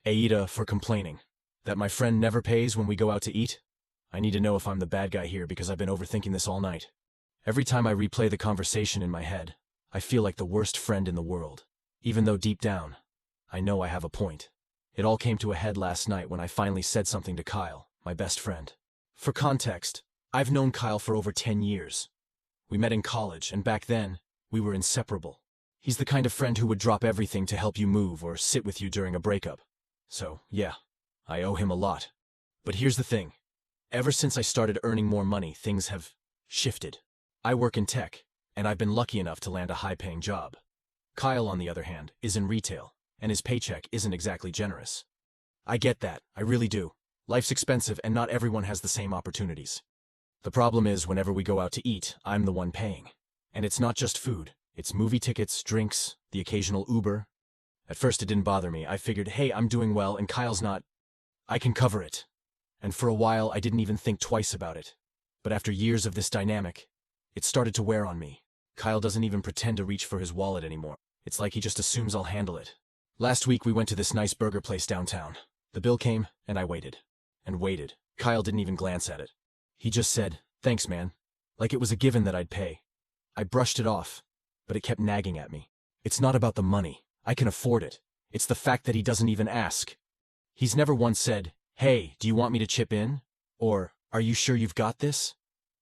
AITA for complaining. That my friend never pays when we go out to eat? I need to know if I'm the bad guy here because I've been overthinking this all night. Every time I replay the conversation in my head, I feel like the worst friend in the world. Even though deep down, I know I have a point. It all came to a head last night when I finally said something to Kyle, my best friend. For context, I've known Kyle for over 10 years. We met in college, and back then, we were inseparable. He's the kind of friend who would drop everything to help you move or sit with you during a breakup. So, yeah, I owe him a lot. But here's the thing. Ever since I started earning more money, things have shifted. I work in tech, and I've been lucky enough to land a high-paying job. Kyle, on the other hand, is in retail, and his paycheck isn't exactly generous. I get that, I really do. Life's expensive, and not everyone has the same opportunities. The problem is, whenever we go out to eat, I'm the one paying. And it's not just food. It's movie tickets, drinks, the occasional Uber. At first it didn't bother me. I figured, hey, I'm doing well and Kyle's not. I can cover it. And for a while I didn't even think twice about it. But after years of this dynamic, it started to wear on me. Kyle doesn't even pretend to reach for his wallet anymore. It's like he just assumes I'll handle it. Last week we went to this nice burger place downtown. The bill came and I waited. And waited. Kyle didn't even glance at it. He just said, "Thanks, man." Like it was a given that I'd pay. I brushed it off, but it kept nagging at me. It's not about the money. I can afford it. It's the fact that he doesn't even ask. He's never once said, "Hey, do you want me to chip in?" Or, "Are you sure you've got this?"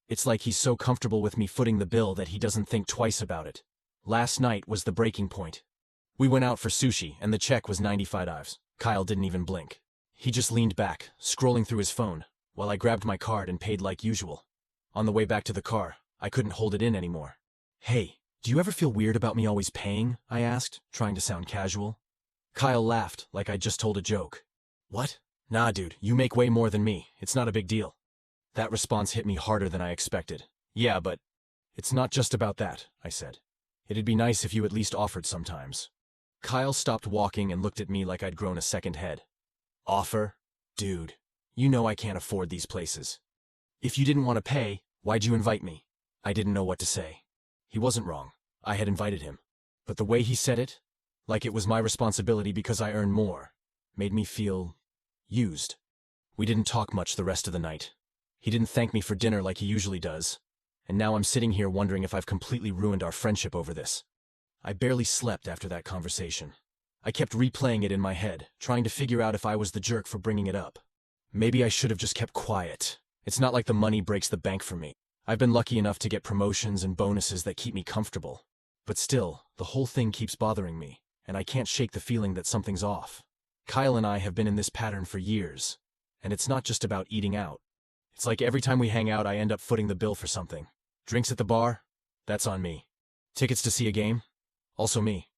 It's like he's so comfortable with me footing the bill that he doesn't think twice about it. Last night was the breaking point. We went out for sushi, and the check was 95 dollars. Kyle didn't even blink. He just leaned back, scrolling through his phone, while I grabbed my card and paid like usual. On the way back to the car, I couldn't hold it in anymore. "Hey, do you ever feel weird about me always paying?" I asked, trying to sound casual. Kyle laughed, like I'd just told a joke. "What? Nah, dude, you make way more than me. It's not a big deal." That response hit me harder than I expected. "Yeah, but it's not just about that," I said. "It'd be nice if you at least offered sometimes." Kyle stopped walking and looked at me like I'd grown a second head. "Offer? Dude, you know I can't afford these places. If you didn't want to pay, why'd you invite me?" I didn't know what to say. He wasn't wrong. I had invited him. But the way he said it, like it was my responsibility because I earned more, made me feel used. We didn't talk much the rest of the night. He didn't thank me for dinner like he usually does, and now I'm sitting here wondering if I've completely ruined our friendship over this. I barely slept after that conversation. I kept replaying it in my head, trying to figure out if I was the jerk for bringing it up. Maybe I should have just kept quiet. It's not like the money breaks the bank for me. I've been lucky enough to get promotions and bonuses that keep me comfortable. But still, the whole thing keeps bothering me, and I can't shake the feeling that something's off. Kyle and I have been in this pattern for years, and it's not just about eating out. It's like every time we hang out I end up footing the bill for something. Drinks at the bar? That's on me. Tickets to see a game? Also me.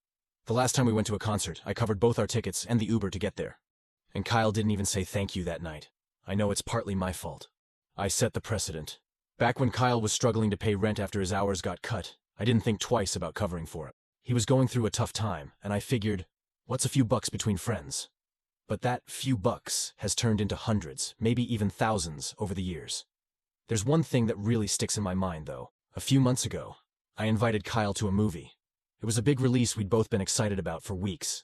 The last time we went to a concert, I covered both our tickets and the Uber to get there. And Kyle didn't even say thank you that night. I know it's partly my fault. I set the precedent. Back when Kyle was struggling to pay rent after his hours got cut, I didn't think twice about covering for it. He was going through a tough time, and I figured, what's a few bucks between friends? But that few bucks has turned into hundreds, maybe even thousands, over the years. There's one thing that really sticks in my mind, though. A few months ago, I invited Kyle to a movie. It was a big release we'd both been excited about for weeks.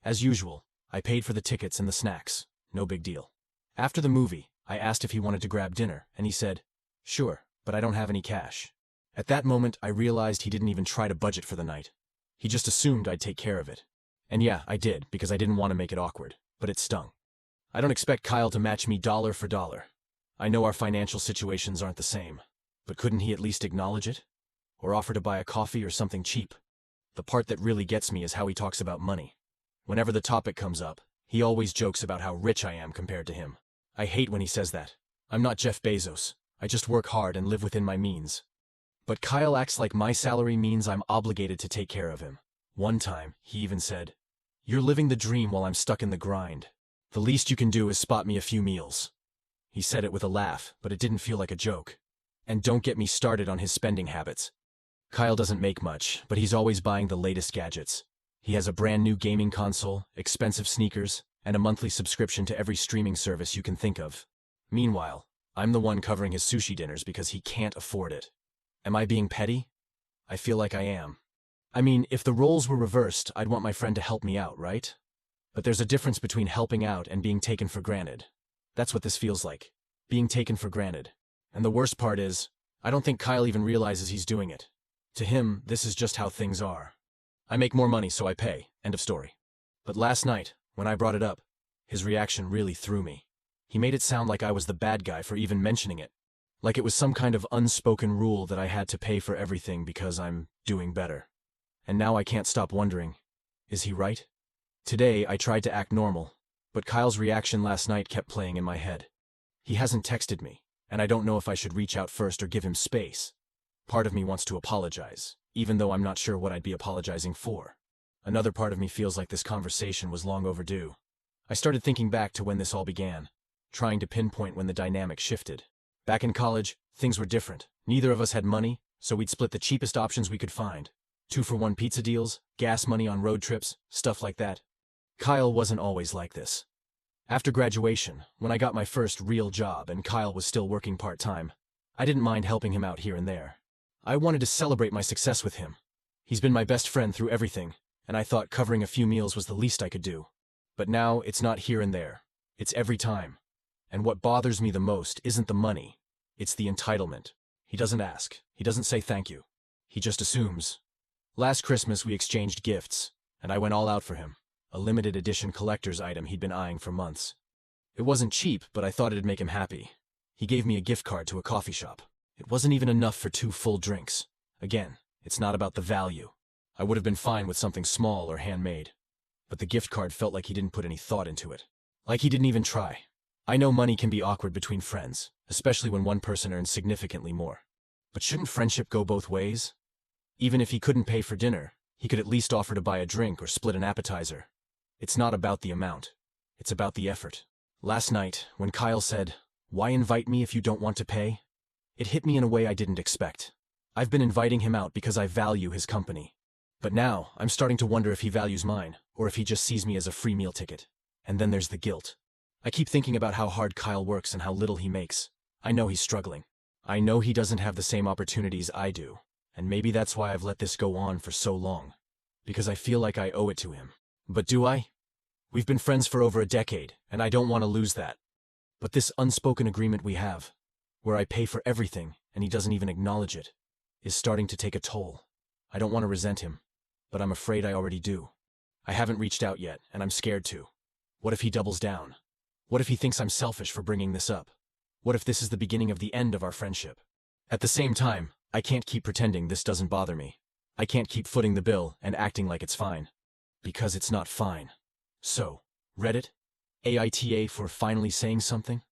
As usual, I paid for the tickets and the snacks. No big deal. After the movie, I asked if he wanted to grab dinner, and he said, "Sure, but I don't have any cash." At that moment, I realized he didn't even try to budget for the night. He just assumed I'd take care of it. And yeah, I did, because I didn't want to make it awkward, but it stung. I don't expect Kyle to match me dollar for dollar. I know our financial situations aren't the same, but couldn't he at least acknowledge it? Or offer to buy a coffee or something cheap? The part that really gets me is how he talks about money. Whenever the topic comes up, he always jokes about how rich I am compared to him. I hate when he says that. I'm not Jeff Bezos. I just work hard and live within my means. But Kyle acts like my salary means I'm obligated to take care of him. One time, he even said, "You're living the dream while I'm stuck in the grind. The least you can do is spot me a few meals." He said it with a laugh, but it didn't feel like a joke. And don't get me started on his spending habits. Kyle doesn't make much, but he's always buying the latest gadgets. He has a brand new gaming console, expensive sneakers, and a monthly subscription to every streaming service you can think of. Meanwhile, I'm the one covering his sushi dinners because he can't afford it. Am I being petty? I feel like I am. I mean, if the roles were reversed, I'd want my friend to help me out, right? But there's a difference between helping out and being taken for granted. That's what this feels like. Being taken for granted. And the worst part is, I don't think Kyle even realizes he's doing it. To him, this is just how things are. I make more money, so I pay. End of story. But last night, when I brought it up, his reaction really threw me. He made it sound like I was the bad guy for even mentioning it. Like it was some kind of unspoken rule that I had to pay for everything because I'm doing better. And now I can't stop wondering, is he right? Today, I tried to act normal, but Kyle's reaction last night kept playing in my head. He hasn't texted me, and I don't know if I should reach out first or give him space. Part of me wants to apologize, even though I'm not sure what I'd be apologizing for. Another part of me feels like this conversation was long overdue. I started thinking back to when this all began, trying to pinpoint when the dynamic shifted. Back in college, things were different. Neither of us had money, so we'd split the cheapest options we could find. 2-for-1 pizza deals, gas money on road trips, stuff like that. Kyle wasn't always like this. After graduation, when I got my first real job and Kyle was still working part-time, I didn't mind helping him out here and there. I wanted to celebrate my success with him. He's been my best friend through everything, and I thought covering a few meals was the least I could do. But now, it's not here and there. It's every time. And what bothers me the most isn't the money. It's the entitlement. He doesn't ask. He doesn't say thank you. He just assumes. Last Christmas, we exchanged gifts, and I went all out for him. A limited edition collector's item he'd been eyeing for months. It wasn't cheap, but I thought it'd make him happy. He gave me a gift card to a coffee shop. It wasn't even enough for 2 full drinks. Again, it's not about the value. I would have been fine with something small or handmade. But the gift card felt like he didn't put any thought into it. Like he didn't even try. I know money can be awkward between friends, especially when one person earns significantly more. But shouldn't friendship go both ways? Even if he couldn't pay for dinner, he could at least offer to buy a drink or split an appetizer. It's not about the amount. It's about the effort. Last night, when Kyle said, "Why invite me if you don't want to pay?" it hit me in a way I didn't expect. I've been inviting him out because I value his company. But now, I'm starting to wonder if he values mine, or if he just sees me as a free meal ticket. And then there's the guilt. I keep thinking about how hard Kyle works and how little he makes. I know he's struggling. I know he doesn't have the same opportunities I do. And maybe that's why I've let this go on for so long. Because I feel like I owe it to him. But do I? We've been friends for over a decade, and I don't want to lose that. But this unspoken agreement we have, where I pay for everything and he doesn't even acknowledge it, is starting to take a toll. I don't want to resent him, but I'm afraid I already do. I haven't reached out yet, and I'm scared to. What if he doubles down? What if he thinks I'm selfish for bringing this up? What if this is the beginning of the end of our friendship? At the same time, I can't keep pretending this doesn't bother me. I can't keep footing the bill and acting like it's fine. Because it's not fine. So, Reddit? AITA for finally saying something?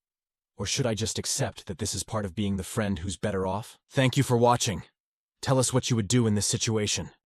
Or should I just accept that this is part of being the friend who's better off? Thank you for watching. Tell us what you would do in this situation.